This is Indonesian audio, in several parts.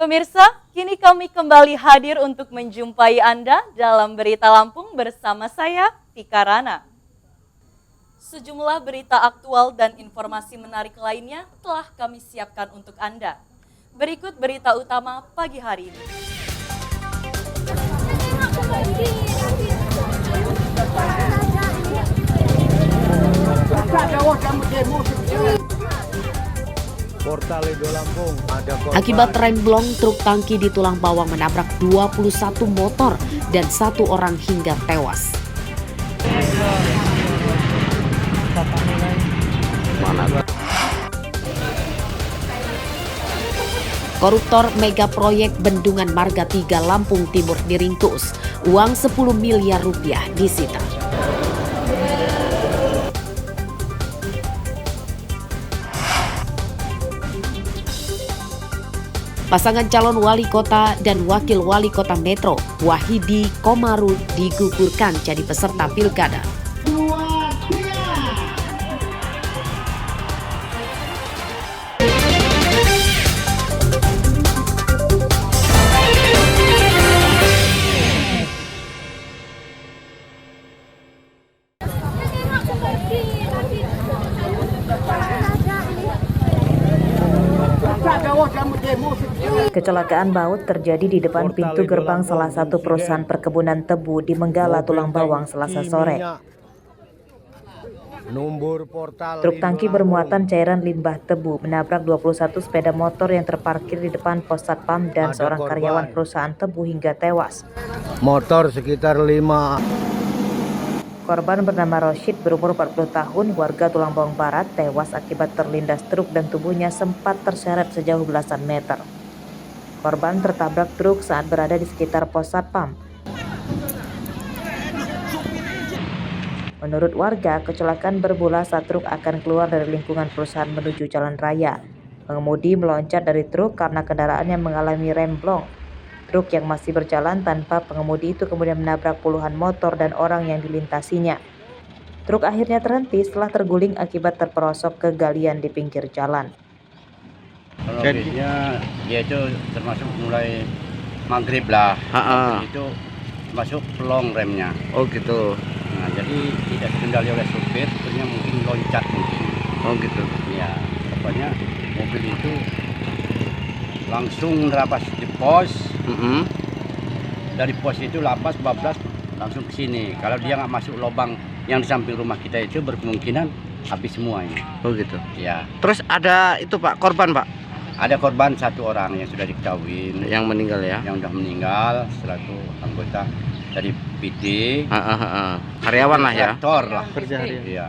Pemirsa, kini kami kembali hadir untuk menjumpai Anda dalam Berita Lampung bersama saya, Tika Rana. Sejumlah berita aktual dan informasi menarik lainnya telah kami siapkan untuk Anda. Berikut berita utama pagi hari ini. Akibat remblong, truk tangki di Tulang Bawang menabrak 21 motor dan 1 orang hingga tewas. Koruptor mega proyek Bendungan Marga 3 Lampung Timur diringkus. Uang 10 miliar rupiah disita. Pasangan calon wali kota dan wakil wali kota Metro, Wahidi Komarud, digugurkan jadi peserta pilkada. Kecelakaan maut terjadi di depan pintu gerbang salah satu perusahaan perkebunan tebu di Menggala, Tulang Bawang, Selasa sore. Truk tangki bermuatan cairan limbah tebu menabrak 21 sepeda motor yang terparkir di depan pos satpam dan seorang karyawan perusahaan tebu hingga tewas. Motor sekitar 5. Korban bernama Roshid berumur 40 tahun, warga Tulang Bawang Barat, tewas akibat terlindas truk dan tubuhnya sempat terseret sejauh belasan meter. Korban tertabrak truk saat berada di sekitar pos satpam. Menurut warga, kecelakaan bermula saat truk akan keluar dari lingkungan perusahaan menuju jalan raya. Pengemudi meloncat dari truk karena kendaraannya mengalami remblong. Truk yang masih berjalan tanpa pengemudi itu kemudian menabrak puluhan motor dan orang yang dilintasinya. Truk akhirnya terhenti setelah terguling akibat terperosok ke galian di pinggir jalan. Kronologisnya dia itu termasuk mulai maghrib lah. Itu masuk pelong remnya. Oh gitu. Nah, jadi tidak dikendali oleh supir, supirnya mungkin loncat mungkin. Oh gitu. Ya, pokoknya mobil itu langsung nerabas di pos. Dari pos itu lapas bablas langsung ke sini. Kalau dia nggak masuk lubang yang di samping rumah kita itu berkemungkinan habis semua ini. Oh gitu. Ya. Terus ada itu Pak, korban Pak? Ada korban 1 orang yang sudah diketahui. Yang meninggal ya? Yang sudah meninggal, selaku anggota dari PT. Karyawan lah ya? Kantor lah. Kerja harian. Iya.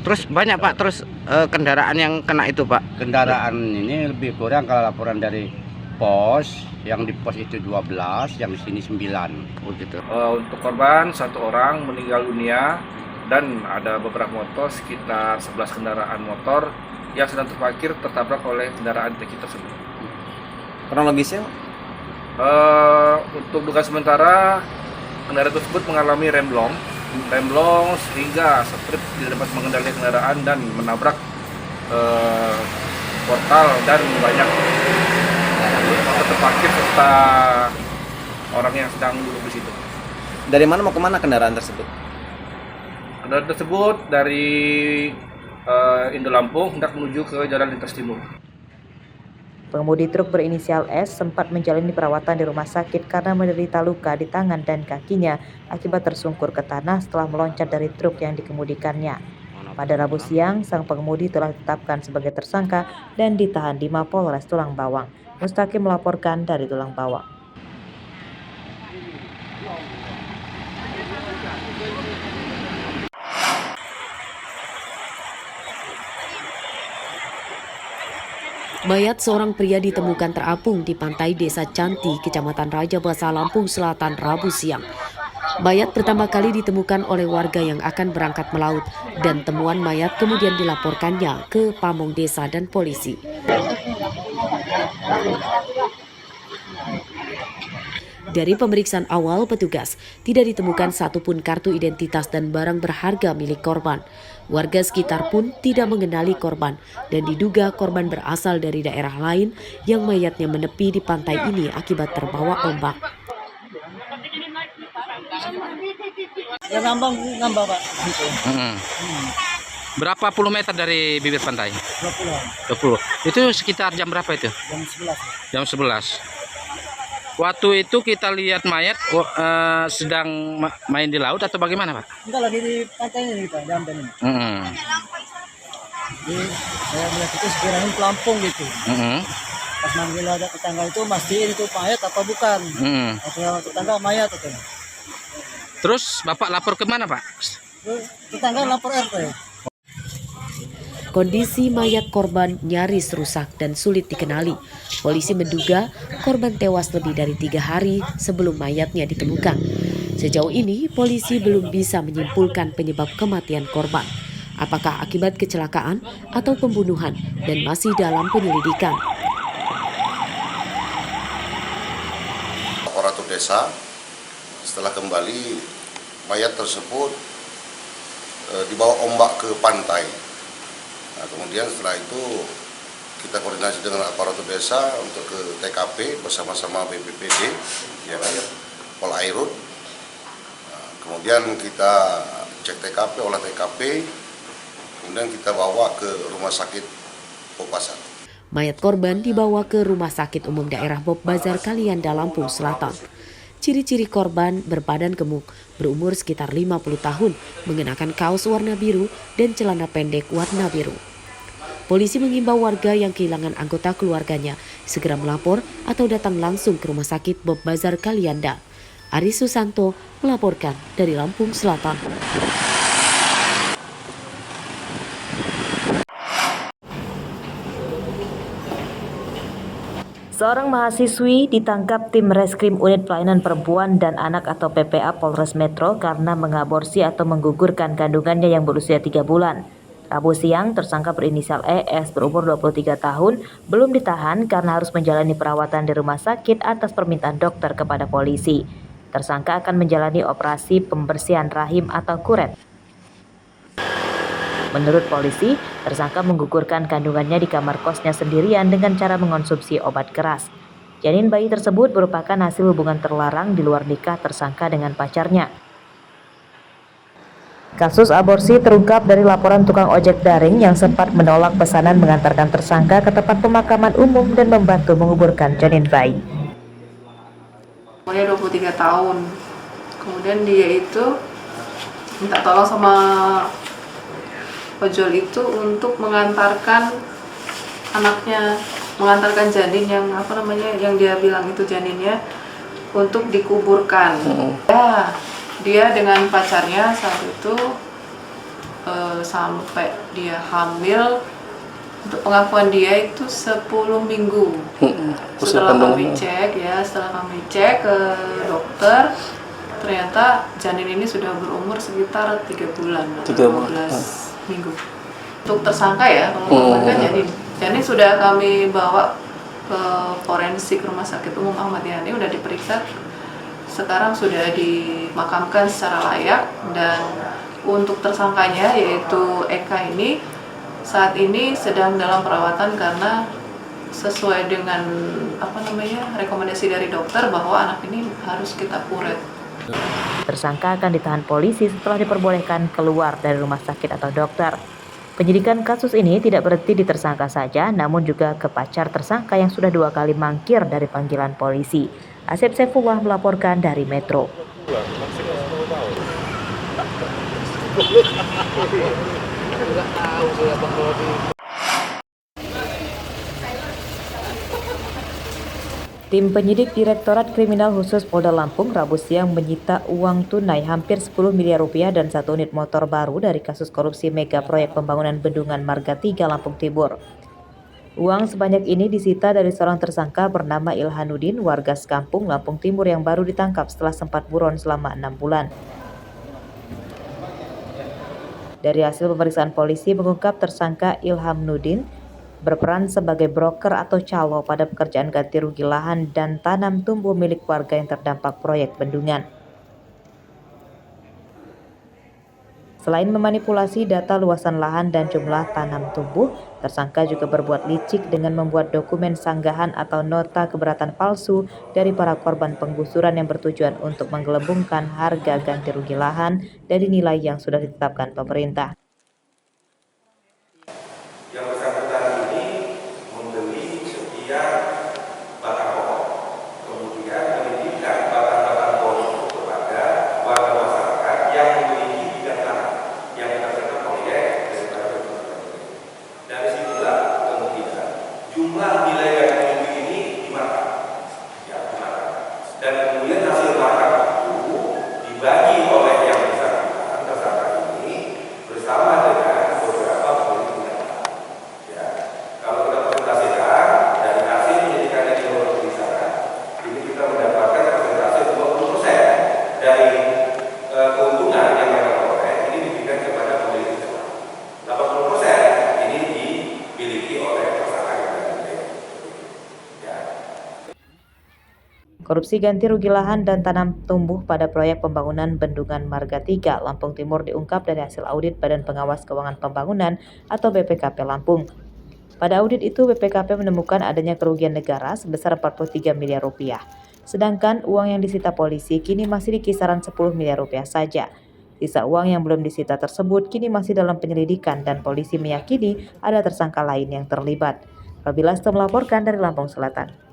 Terus banyak Pak, terus kendaraan yang kena itu Pak? Kendaraan ini lebih kurang kalau laporan dari pos, yang di pos itu 12, yang di sini 9. Oh gitu. Untuk korban 1 orang meninggal dunia dan ada beberapa motor, sekitar 11 kendaraan motor yang sedang terparkir tertabrak oleh kendaraan tangki tersebut. Kronologisnya? Untuk dugaan sementara kendaraan tersebut mengalami remblong sehingga strip tidak dapat mengendalikan kendaraan dan menabrak portal dan banyak motor terparkir serta orang yang sedang duduk di situ. Dari mana mau kemana kendaraan tersebut? Kendaraan tersebut dari Indo Lampung hendak menuju ke Jalan Lintas Timur. Pengemudi truk berinisial S sempat menjalani perawatan di rumah sakit karena menderita luka di tangan dan kakinya akibat tersungkur ke tanah setelah meloncat dari truk yang dikemudikannya. Pada Rabu siang, sang pengemudi telah ditetapkan sebagai tersangka dan ditahan di Mapolres Tulang Bawang. Mustaqim melaporkan dari Tulang Bawang. Mayat seorang pria ditemukan terapung di pantai Desa Canti, Kecamatan Raja Basa, Lampung Selatan, Rabu siang. Mayat pertama kali ditemukan oleh warga yang akan berangkat melaut dan temuan mayat kemudian dilaporkannya ke pamong desa dan polisi. Dari pemeriksaan awal petugas, tidak ditemukan satupun kartu identitas dan barang berharga milik korban. Warga sekitar pun tidak mengenali korban dan diduga korban berasal dari daerah lain yang mayatnya menepi di pantai ini akibat terbawa ombak. Ya ngambang Pak. Berapa puluh meter dari bibir pantai? 20. 20. Itu sekitar jam berapa itu? Jam 11. Jam 11. Waktu itu kita lihat mayat sedang main di laut atau bagaimana, Pak? Enggak, lagi di pantai ini Pak, di Amben ini. Jadi saya melihat itu sekiranya pelampung gitu. Pas manggil ada tetangga itu mastiin itu mayat apa bukan. Tetangga mayat itu. Terus Bapak lapor ke mana, Pak? Terus tetangga lapor RT. Kondisi mayat korban nyaris rusak dan sulit dikenali. Polisi menduga korban tewas lebih dari 3 hari sebelum mayatnya ditemukan. Sejauh ini, polisi belum bisa menyimpulkan penyebab kematian korban. Apakah akibat kecelakaan atau pembunuhan dan masih dalam penyelidikan. Aparatur desa setelah kembali mayat tersebut dibawa ombak ke pantai. Nah, kemudian setelah itu kita koordinasi dengan aparatur desa untuk ke TKP bersama-sama BPPD, ya kan, Polairut. Nah, kemudian kita cek TKP, olah TKP, kemudian kita bawa ke rumah sakit Bopazar. Mayat korban dibawa ke Rumah Sakit Umum Daerah Bob Bazar Kalianda, Lampung Selatan. Ciri-ciri korban berbadan gemuk, berumur sekitar 50 tahun, mengenakan kaos warna biru dan celana pendek warna biru. Polisi mengimbau warga yang kehilangan anggota keluarganya segera melapor atau datang langsung ke Rumah Sakit Bob Bazar Kalianda. Aris Susanto melaporkan dari Lampung Selatan. Seorang mahasiswi ditangkap tim Reskrim Unit Pelayanan Perempuan dan Anak atau PPA Polres Metro karena mengaborsi atau menggugurkan kandungannya yang berusia 3 bulan. Rabu siang, tersangka berinisial ES berumur 23 tahun belum ditahan karena harus menjalani perawatan di rumah sakit atas permintaan dokter kepada polisi. Tersangka akan menjalani operasi pembersihan rahim atau kuret. Menurut polisi, tersangka menggugurkan kandungannya di kamar kosnya sendirian dengan cara mengonsumsi obat keras. Janin bayi tersebut merupakan hasil hubungan terlarang di luar nikah tersangka dengan pacarnya. Kasus aborsi terungkap dari laporan tukang ojek daring yang sempat menolak pesanan mengantarkan tersangka ke tempat pemakaman umum dan membantu menguburkan janin bayi. Umurnya 23 tahun. Kemudian dia itu minta tolong sama ojol itu untuk mengantarkan anaknya, mengantarkan janin yang yang dia bilang itu janinnya untuk dikuburkan. Ya, dia dengan pacarnya saat itu sampai dia hamil, untuk pengakuan dia itu 10 minggu. Setelah kami cek ke dokter, ternyata janin ini sudah berumur sekitar 3 bulan, 15 minggu. Untuk tersangka ya, kalau kan janin sudah kami bawa ke forensik Rumah Sakit Umum Ahmad Yani, udah diperiksa, sekarang sudah dimakamkan secara layak. Dan untuk tersangkanya yaitu Eka ini saat ini sedang dalam perawatan karena sesuai dengan rekomendasi dari dokter bahwa anak ini harus kita kuret. Tersangka akan ditahan polisi setelah diperbolehkan keluar dari rumah sakit atau dokter. Penyidikan kasus ini tidak berhenti di tersangka saja, namun juga ke pacar tersangka yang sudah 2 kali mangkir dari panggilan polisi. Asep Saifullah melaporkan dari Metro. Tim penyidik Direktorat Kriminal Khusus Polda Lampung Rabu siang menyita uang tunai hampir 10 miliar rupiah dan 1 unit motor baru dari kasus korupsi mega proyek pembangunan Bendungan Marga 3 Lampung Timur. Uang sebanyak ini disita dari seorang tersangka bernama Ilhanuddin, warga sekampung Lampung Timur yang baru ditangkap setelah sempat buron selama 6 bulan. Dari hasil pemeriksaan polisi mengungkap tersangka Ilhanuddin berperan sebagai broker atau calo pada pekerjaan ganti rugi lahan dan tanam tumbuh milik warga yang terdampak proyek bendungan. Selain memanipulasi data luasan lahan dan jumlah tanam tumbuh, tersangka juga berbuat licik dengan membuat dokumen sanggahan atau nota keberatan palsu dari para korban penggusuran yang bertujuan untuk menggelembungkan harga ganti rugi lahan dari nilai yang sudah ditetapkan pemerintah. Yang bersangkutan ini membeli setiap batang pohon, kemudian menitipkan batang-batang pohon itu kepada warga masyarakat yang memiliki bidang tanah yang terserta proyek daripada pemerintah. Dari situlah kemudian jumlah nilai ganti rugi ini dimarkap, dan kemudian hasil markup itu dibagi oleh yang bersangkutan tersangka ini bersama dengan beberapa pemilik bidang tanah. Ya, kalau kita presentasikan dari hasil penyidikan yang dilakukan di sana, ini kita mendapatkan persentase 20% dari keuntungan yang mereka peroleh ini diberikan kepada pemilik bidang tanah. 80% ini dimiliki oleh tersangka yang ada. Ya. Korupsi ganti rugi lahan dan tanam tumbuh pada proyek pembangunan Bendungan Marga 3, Lampung Timur diungkap dari hasil audit Badan Pengawas Keuangan Pembangunan atau BPKP Lampung. Pada audit itu, BPKP menemukan adanya kerugian negara sebesar 43 miliar rupiah. Sedangkan uang yang disita polisi kini masih di kisaran 10 miliar rupiah saja. Sisa uang yang belum disita tersebut kini masih dalam penyelidikan dan polisi meyakini ada tersangka lain yang terlibat. Robilasto melaporkan dari Lampung Selatan.